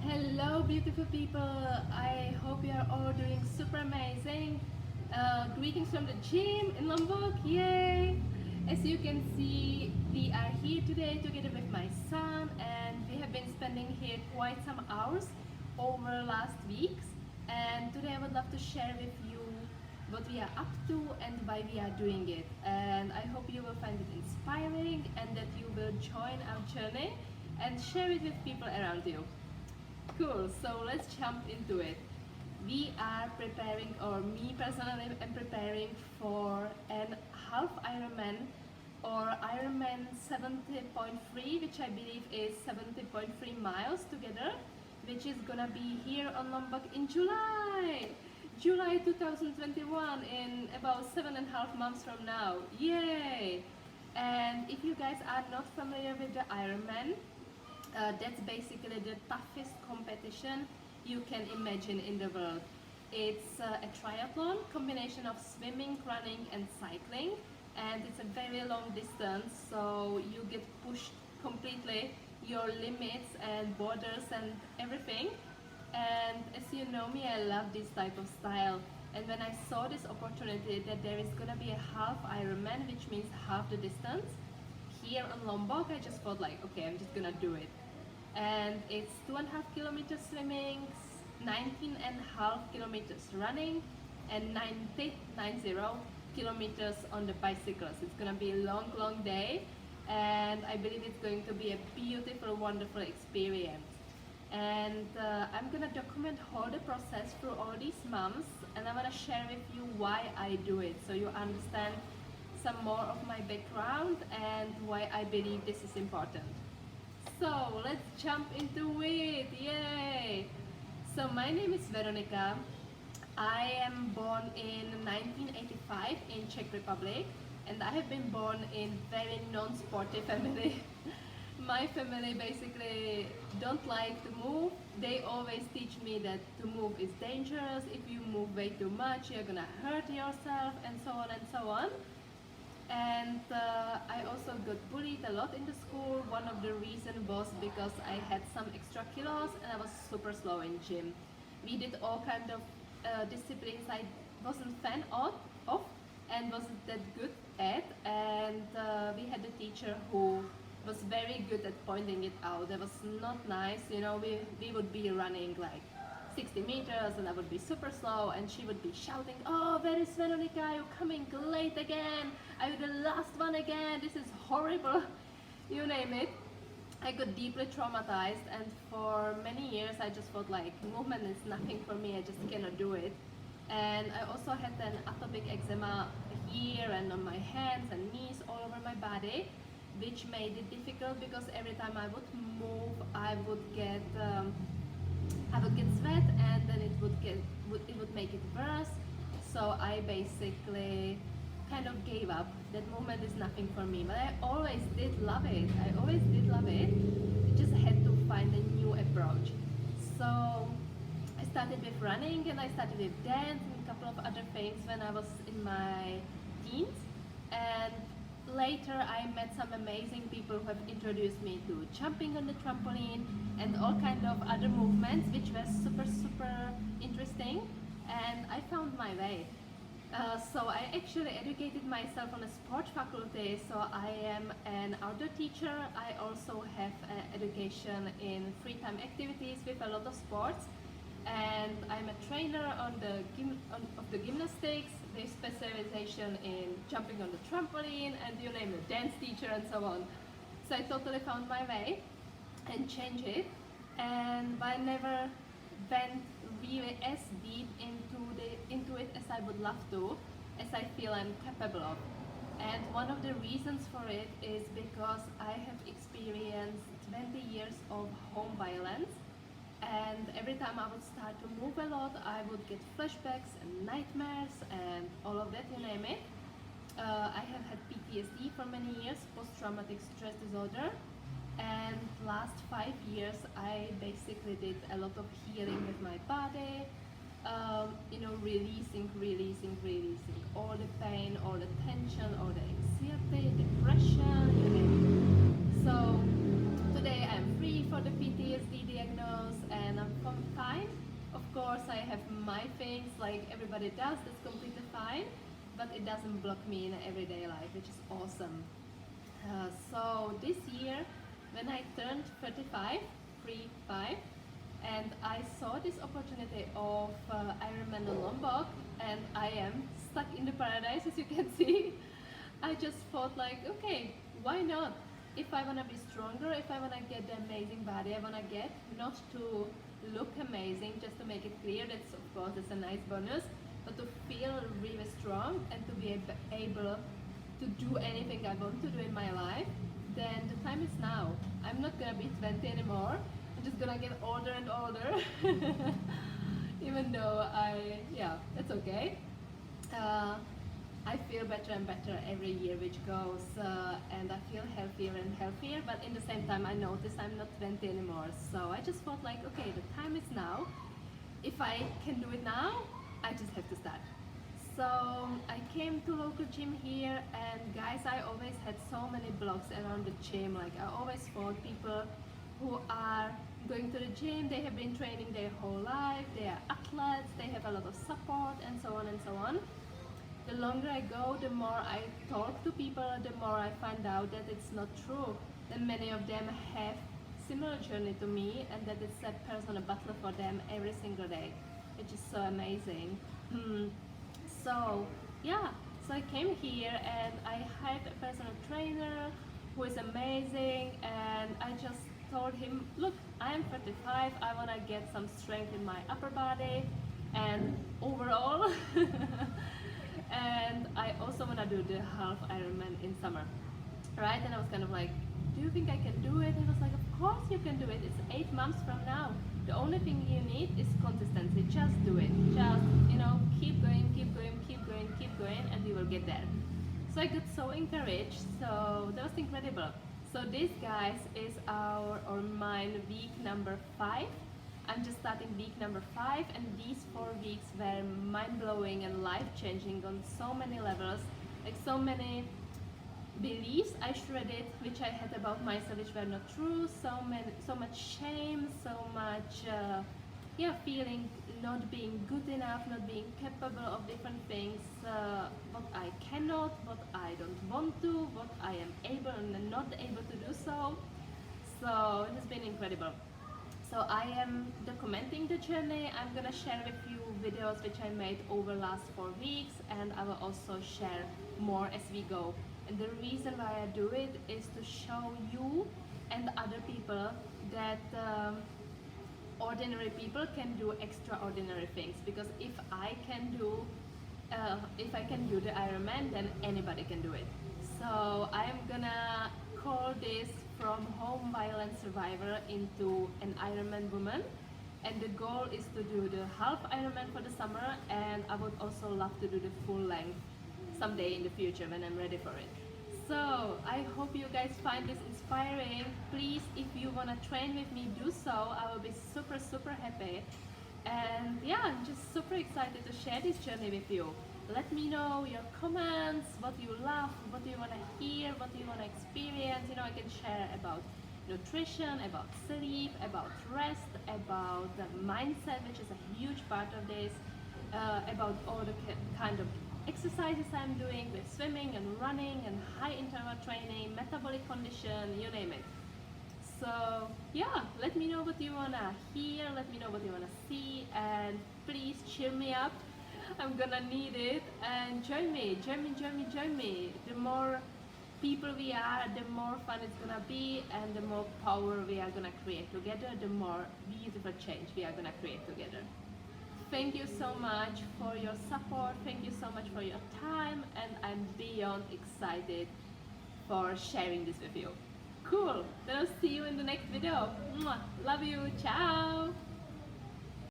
Hello, beautiful people. I hope you are all doing super amazing. Greetings from the gym in Lombok. Yay! As you can see, we are here today together with my son, and we have been spending here quite some hours over last weeks. And today I would love to share with you what we are up to and why we are doing it. And I hope you will find it inspiring and that you will join our journey and share it with people around you. Cool, so let's jump into it. We are preparing, or me personally am preparing for an half Ironman or Ironman 70.3, which I believe is 70.3 miles together, which is gonna be here on Lombok in July 2021, in about 7.5 months from now. Yay! And if you guys are not familiar with the Ironman, that's basically the toughest competition you can imagine in the world. It's a triathlon combination of swimming, running and cycling, and it's a very long distance, so you get pushed completely your limits and borders and everything. And as you know me, I love this type of style, and when I saw this opportunity that there is gonna be a half Ironman, which means half the distance here on Lombok, I just thought like, okay, I'm just gonna do it. And it's 2.5 kilometers swimming, 19.5 kilometers running, and 90 kilometers on the bicycles. It's gonna be a long day, and I believe it's going to be a beautiful, wonderful experience. And I'm gonna document all the process through all these months, and I wanna share with you why I do it, so you understand some more of my background and why I believe this is important. So let's jump into it, yay! So my name is Veronika. I am born in 1985 in Czech Republic, and I have been born in very non-sporty family. My family basically don't like to move. They always teach me that to move is dangerous. If you move way too much, you're gonna hurt yourself, and so on and so on. And I also got bullied a lot in the school. One of the reasons was because I had some extra kilos and I was super slow in gym. We did all kind of disciplines I wasn't fan of and wasn't that good at, and we had a teacher who was very good at pointing it out. That was not nice, you know. We would be running like 60 meters and I would be super slow, and she would be shouting, "Oh, where is Veronika? You're coming late again. I'm the last one again. This is horrible." You name it. I got deeply traumatized, and for many years I just felt like movement is nothing for me. I just cannot do it. And I also had an atopic eczema here and on my hands and knees, all over my body, which made it difficult because every time I would move, I would get sweat, and then it would make it worse. So I basically kind of gave up. That movement is nothing for me, but I always did love it. I always did love it. I just had to find a new approach. So I started with running, and I started with dance and a couple of other things when I was in my teens. And later I met some amazing people who have introduced me to jumping on the trampoline and all kind of other movements, which was super interesting, and I found my way. So I actually educated myself on a sport faculty, so I am an outdoor teacher. I also have education in free time activities with a lot of sports, and I'm a trainer of the gymnastics, with specialization in jumping on the trampoline, and you name it, dance teacher and so on. So I totally found my way and changed it, and I never went really as deep into it as I would love to, as I feel I'm capable of. And one of the reasons for it is because I have experienced 20 years of home violence, and every time I would start to move a lot, I would get flashbacks and nightmares and all of that, you name it. I have had PTSD for many years, post-traumatic stress disorder, and last 5 years I basically did a lot of healing with my body, releasing all the pain, all the tension, all the anxiety, depression, you name it. So today I'm free for the PTSD diagnosis, and I'm I have my things like everybody does, that's completely fine, but it doesn't block me in everyday life, which is awesome. So this year, when I turned 35, 3-5, and I saw this opportunity of Ironman in Lombok, and I am stuck in the paradise, as you can see. I just thought like, okay, why not? If I wanna be stronger, if I wanna get the amazing body I wanna get, not to look amazing, just to make it clear, that's of course it's a nice bonus, but to feel really strong and to be able to do anything I want to do in my life, then the time is now. I'm not gonna be 20 anymore. I'm just gonna get older and older. Even though it's okay. I feel better and better every year which goes, and I feel healthier and healthier, but in the same time I notice I'm not 20 anymore. So I just thought like, okay, the time is now. If I can do it now, I just have to start. So I came to local gym here, and guys, I always had so many blogs around the gym. Like I always thought people who are going to the gym, they have been training their whole life, they are athletes, they have a lot of support and so on and so on. The longer I go, the more I talk to people, the more I find out that it's not true. That many of them have similar journey to me, and that it's a personal battle for them every single day, which is so amazing. So yeah, so I came here and I hired a personal trainer who is amazing, and I just told him, look, I am 35, I want to get some strength in my upper body and overall. And I also want to do the half Ironman in summer, right? And I was kind of like, do you think I can do it? And he was like, of course you can do it. It's 8 months from now. The only thing you need is consistency. Just do it. Just, keep going, keep going, keep going, keep going, and you will get there. So I got so encouraged. So that was incredible. So this, guys, is mine week number 5. I'm just starting week number 5, and these 4 weeks were mind-blowing and life-changing on so many levels. Like so many beliefs I shredded, which I had about myself, which were not true. So much shame, so much feeling not being good enough, not being capable of different things, what I cannot, what I don't want to, what I am able and not able to do so. So it has been incredible. So I am documenting the journey. I'm gonna share with you videos which I made over last 4 weeks, and I will also share more as we go. And the reason why I do it is to show you and other people that ordinary people can do extraordinary things. Because if I can do the Ironman, then anybody can do it. So I'm gonna call this from home violence survivor into an Ironman woman, and the goal is to do the half Ironman for the summer, and I would also love to do the full length someday in the future when I'm ready for it. So I hope you guys find this inspiring. Please, if you want to train with me, do so. I will be super happy, and yeah, I'm just super excited to share this journey with you. Let me know your comments, what you love, what you want to hear, what you want to experience. I can share about nutrition, about sleep, about rest, about the mindset, which is a huge part of this, about all the kind of exercises I'm doing with swimming and running and high interval training, metabolic condition, you name it. So yeah, let me know what you want to hear, let me know what you want to see, and please cheer me up. I'm gonna need it, and join me. The more people we are, the more fun it's gonna be, and the more power we are gonna create together, the more beautiful change we are gonna create together. Thank you so much for your support, thank you so much for your time, and I'm beyond excited for sharing this with you. Cool, then I'll see you in the next video. Mwah. Love you, ciao!